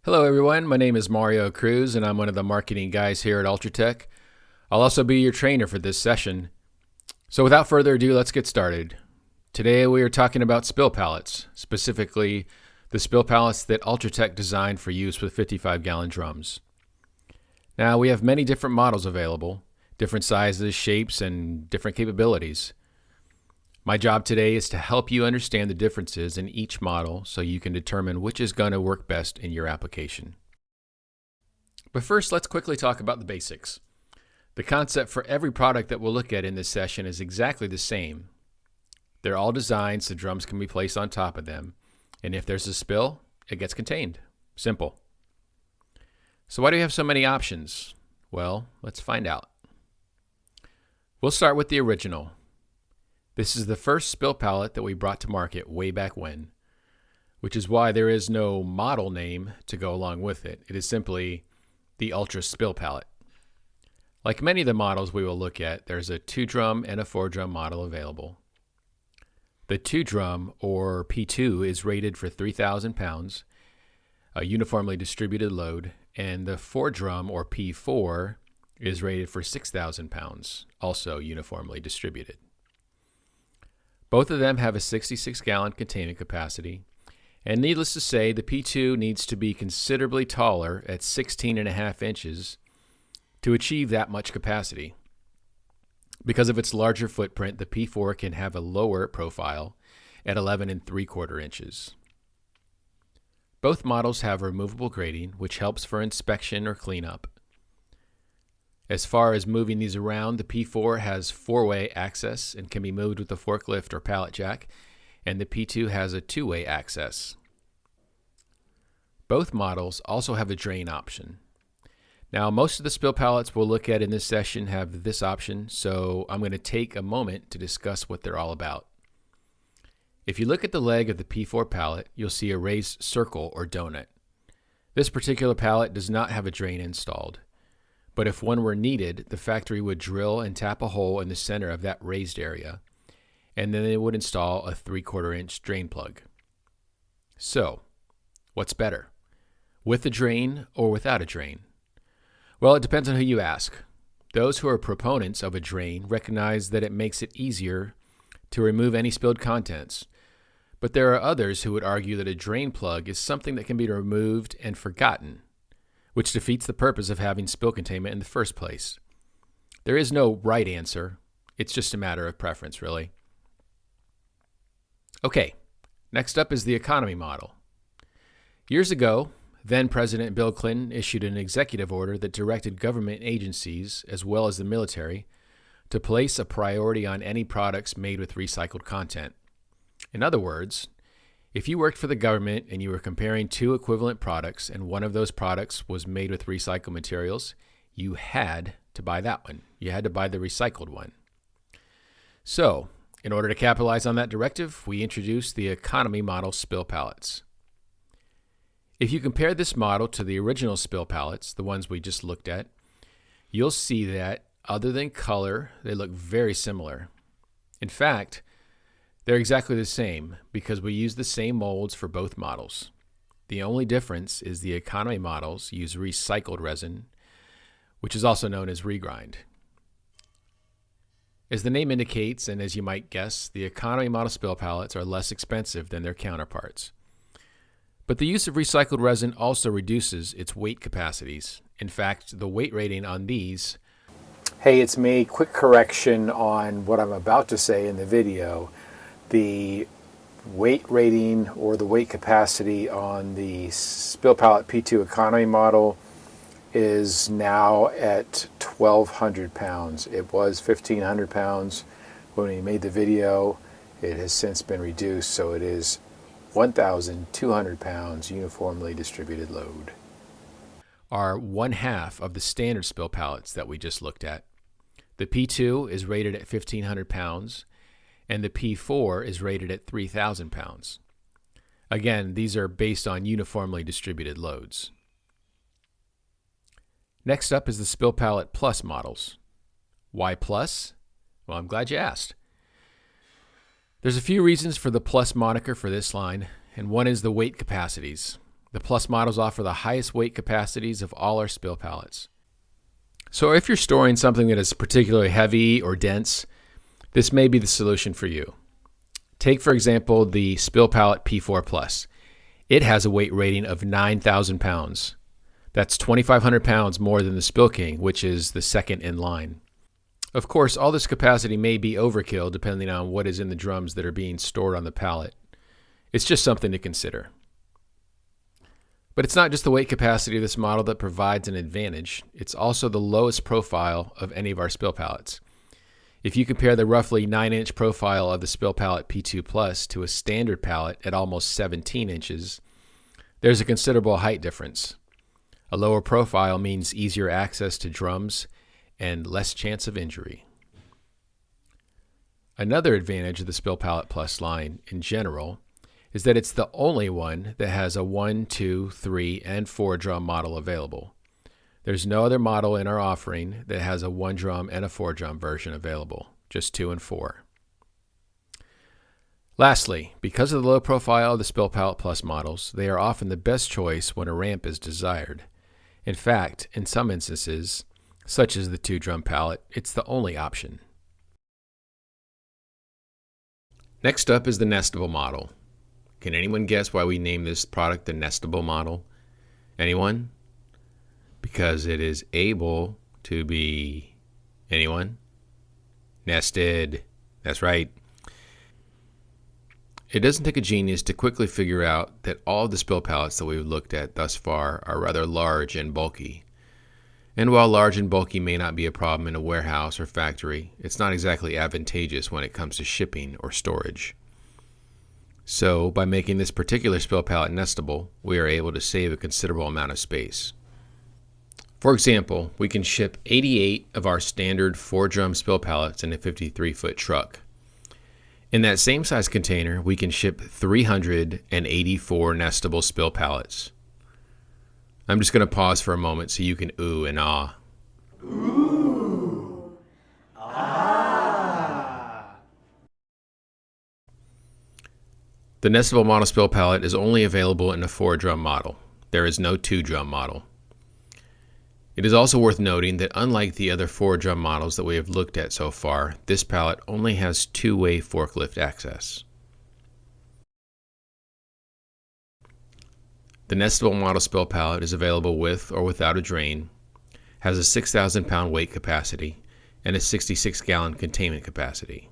Hello everyone, my name is Mario Cruz and I'm one of the marketing guys here at UltraTech. I'll also be your trainer for this session. So without further ado, let's get started. Today we are talking about spill pallets, specifically the spill pallets that UltraTech designed for use with 55-gallon drums. Now we have many different models available, different sizes, shapes, and different capabilities. My job today is to help you understand the differences in each model so you can determine which is going to work best in your application. But first, let's quickly talk about the basics. The concept for every product that we'll look at in this session is exactly the same. They're all designed so drums can be placed on top of them, and if there's a spill, it gets contained. Simple. So why do we have so many options? Well, let's find out. We'll start with the original. This is the first spill pallet that we brought to market way back when, which is why there is no model name to go along with it. It is simply the Ultra Spill Pallet. Like many of the models we will look at, there's a 2-drum and a 4-drum model available. The 2-drum, or P2, is rated for 3,000 pounds, a uniformly distributed load, and the 4-drum, or P4, is rated for 6,000 pounds, also uniformly distributed. Both of them have a 66-gallon containment capacity, and needless to say, the P2 needs to be considerably taller at 16.5 inches to achieve that much capacity. Because of its larger footprint, the P4 can have a lower profile at 11.75 inches. Both models have removable grating, which helps for inspection or cleanup. As far as moving these around, the P4 has 4-way access and can be moved with a forklift or pallet jack, and the P2 has a 2-way access. Both models also have a drain option. Now, most of the spill pallets we'll look at in this session have this option, so I'm going to take a moment to discuss what they're all about. If you look at the leg of the P4 pallet, you'll see a raised circle or donut. This particular pallet does not have a drain installed. But if one were needed, the factory would drill and tap a hole in the center of that raised area, and then they would install a 3/4 inch drain plug. So, what's better, with a drain or without a drain? Well, it depends on who you ask. Those who are proponents of a drain recognize that it makes it easier to remove any spilled contents, but there are others who would argue that a drain plug is something that can be removed and forgotten, which defeats the purpose of having spill containment in the first place. There is no right answer. It's just a matter of preference, really. Okay, next up is the economy model. Years ago, then President Bill Clinton issued an executive order that directed government agencies, as well as the military, to place a priority on any products made with recycled content. In other words, if you worked for the government and you were comparing two equivalent products and one of those products was made with recycled materials, you had to buy that one. You had to buy the recycled one. So, in order to capitalize on that directive, we introduced the economy model spill pallets. If you compare this model to the original spill pallets, the ones we just looked at, you'll see that, other than color, they look very similar. In fact, they're exactly the same because we use the same molds for both models. The only difference is the economy models use recycled resin, which is also known as regrind. As the name indicates, and as you might guess, the economy model spill pallets are less expensive than their counterparts. But the use of recycled resin also reduces its weight capacities. In fact, the weight rating on these... Hey, it's me. Quick correction on what I'm about to say in the video. The weight rating or the weight capacity on the spill pallet P2 economy model is now at 1,200 pounds. It was 1,500 pounds when we made the video. It has since been reduced, so it is 1,200 pounds uniformly distributed load. Are 1/2 of the standard spill pallets that we just looked at. The P2 is rated at 1,500 pounds, and the P4 is rated at 3,000 pounds. Again, these are based on uniformly distributed loads. Next up is the Spill Pallet Plus models. Why Plus? Well, I'm glad you asked. There's a few reasons for the Plus moniker for this line, and one is the weight capacities. The Plus models offer the highest weight capacities of all our spill pallets. So if you're storing something that is particularly heavy or dense, this may be the solution for you. Take, for example, the Spill Pallet P4 Plus. It has a weight rating of 9,000 pounds. That's 2,500 pounds more than the Spill King, which is the second in line. Of course, all this capacity may be overkill depending on what is in the drums that are being stored on the pallet. It's just something to consider. But it's not just the weight capacity of this model that provides an advantage. It's also the lowest profile of any of our spill pallets. If you compare the roughly 9-inch profile of the Spill Pallet P2 Plus to a standard pallet at almost 17 inches, there's a considerable height difference. A lower profile means easier access to drums and less chance of injury. Another advantage of the Spill Pallet Plus line in general is that it's the only one that has a 1, 2, 3, and 4 drum model available. There's no other model in our offering that has a 1 drum and a 4 drum version available, just 2 and 4. Lastly, because of the low profile of the Spill Pallet Plus models, they are often the best choice when a ramp is desired. In fact, in some instances, such as the 2 drum pallet, it's the only option. Next up is the Nestable model. Can anyone guess why we named this product the Nestable model? Anyone? Because it is able to be, anyone? Nested. That's right. It doesn't take a genius to quickly figure out that all of the spill pallets that we've looked at thus far are rather large and bulky. And while large and bulky may not be a problem in a warehouse or factory, it's not exactly advantageous when it comes to shipping or storage. So, by making this particular spill pallet nestable, we are able to save a considerable amount of space. For example, we can ship 88 of our standard 4-drum spill pallets in a 53-foot truck. In that same size container, we can ship 384 nestable spill pallets. I'm just going to pause for a moment so you can ooh and ah. Ooh. Ah. The Nestable model spill pallet is only available in a 4-drum model. There is no 2-drum model. It is also worth noting that unlike the other 4-drum models that we have looked at so far, this pallet only has 2-way forklift access. The Nestable model spill pallet is available with or without a drain, has a 6,000 pound weight capacity, and a 66 gallon containment capacity.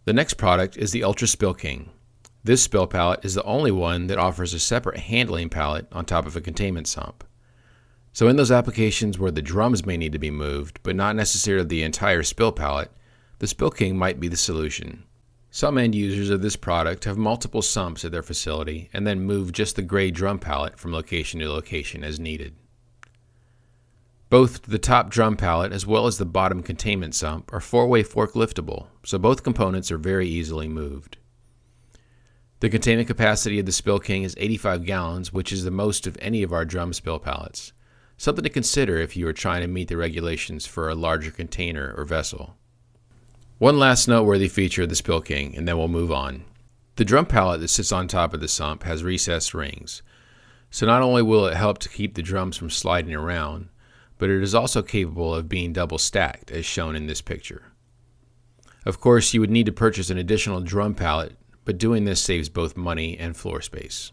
The next product is the Ultra Spill King. This spill pallet is the only one that offers a separate handling pallet on top of a containment sump. So in those applications where the drums may need to be moved, but not necessarily the entire spill pallet, the Spill King might be the solution. Some end users of this product have multiple sumps at their facility and then move just the gray drum pallet from location to location as needed. Both the top drum pallet as well as the bottom containment sump are 4-way forkliftable, so both components are very easily moved. The containment capacity of the Spill King is 85 gallons, which is the most of any of our drum spill pallets. Something to consider if you are trying to meet the regulations for a larger container or vessel. One last noteworthy feature of the Spill King, and then we'll move on. The drum pallet that sits on top of the sump has recessed rings. So not only will it help to keep the drums from sliding around, but it is also capable of being double stacked, as shown in this picture. Of course, you would need to purchase an additional drum pallet, but doing this saves both money and floor space.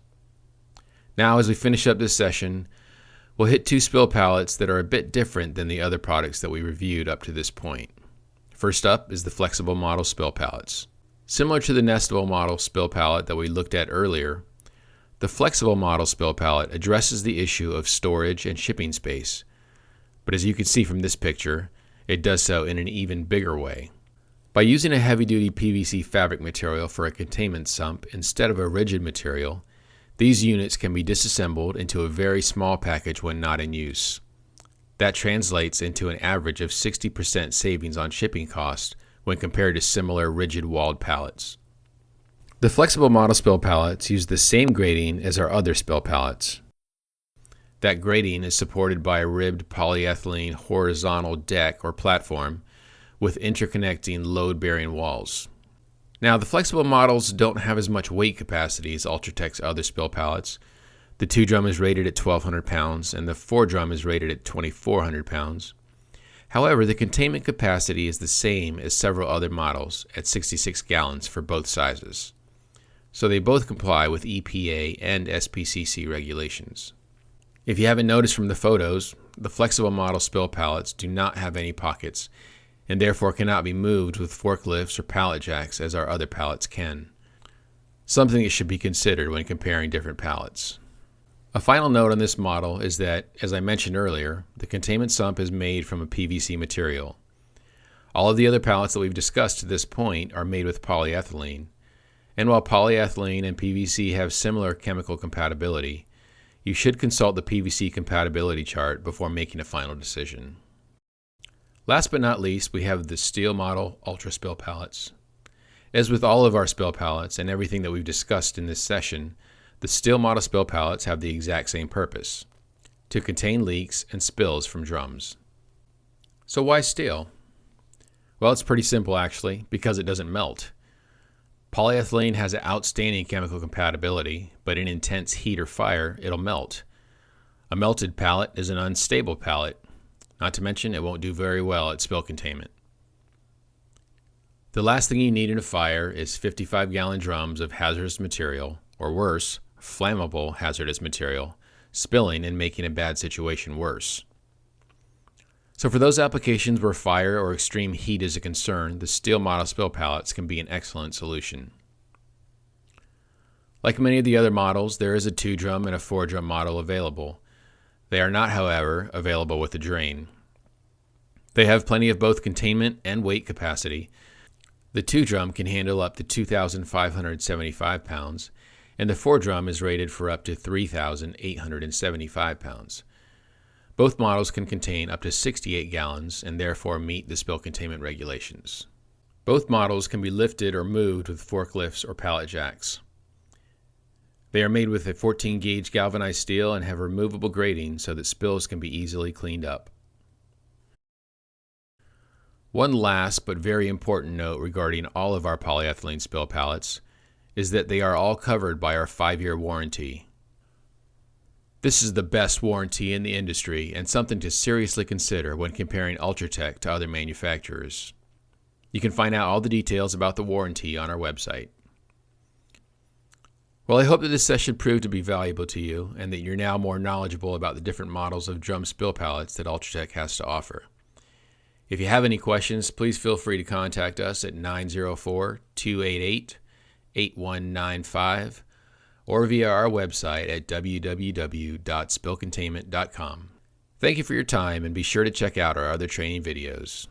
Now, as we finish up this session, we'll hit 2 spill pallets that are a bit different than the other products that we reviewed up to this point. First up is the flexible model spill pallets. Similar to the Nestable model spill pallet that we looked at earlier, the flexible model spill pallet addresses the issue of storage and shipping space, but as you can see from this picture, it does so in an even bigger way. By using a heavy-duty PVC fabric material for a containment sump instead of a rigid material, these units can be disassembled into a very small package when not in use. That translates into an average of 60% savings on shipping costs when compared to similar rigid-walled pallets. The flexible model spill pallets use the same grating as our other spill pallets. That grating is supported by a ribbed polyethylene horizontal deck or platform with interconnecting load-bearing walls. Now, the flexible models don't have as much weight capacity as UltraTech's other spill pallets. The 2 drum is rated at 1,200 pounds and the 4 drum is rated at 2,400 pounds. However, the containment capacity is the same as several other models at 66 gallons for both sizes. So they both comply with EPA and SPCC regulations. If you haven't noticed from the photos, the flexible model spill pallets do not have any pockets and therefore cannot be moved with forklifts or pallet jacks as our other pallets can. Something that should be considered when comparing different pallets. A final note on this model is that, as I mentioned earlier, the containment sump is made from a PVC material. All of the other pallets that we've discussed to this point are made with polyethylene, and while polyethylene and PVC have similar chemical compatibility, you should consult the PVC compatibility chart before making a final decision. Last but not least, we have the steel model Ultra Spill pallets. As with all of our spill pallets and everything that we've discussed in this session, the steel model spill pallets have the exact same purpose: to contain leaks and spills from drums. So why steel? Well, it's pretty simple actually, because it doesn't melt. Polyethylene has outstanding chemical compatibility, but in intense heat or fire, it'll melt. A melted pallet is an unstable pallet. Not to mention, it won't do very well at spill containment. The last thing you need in a fire is 55-gallon drums of hazardous material, or worse, flammable hazardous material, spilling and making a bad situation worse. So for those applications where fire or extreme heat is a concern, the steel model spill pallets can be an excellent solution. Like many of the other models, there is a 2 drum and a 4 drum model available. They are not, however, available with a drain. They have plenty of both containment and weight capacity. The 2 drum can handle up to 2,575 pounds, and the 4 drum is rated for up to 3,875 pounds. Both models can contain up to 68 gallons and therefore meet the spill containment regulations. Both models can be lifted or moved with forklifts or pallet jacks. They are made with a 14-gauge galvanized steel and have removable grating so that spills can be easily cleaned up. One last but very important note regarding all of our polyethylene spill pallets is that they are all covered by our 5-year warranty. This is the best warranty in the industry and something to seriously consider when comparing UltraTech to other manufacturers. You can find out all the details about the warranty on our website. Well, I hope that this session proved to be valuable to you and that you're now more knowledgeable about the different models of drum spill pallets that UltraTech has to offer. If you have any questions, please feel free to contact us at 904-288-8195 or via our website at www.spillcontainment.com. Thank you for your time and be sure to check out our other training videos.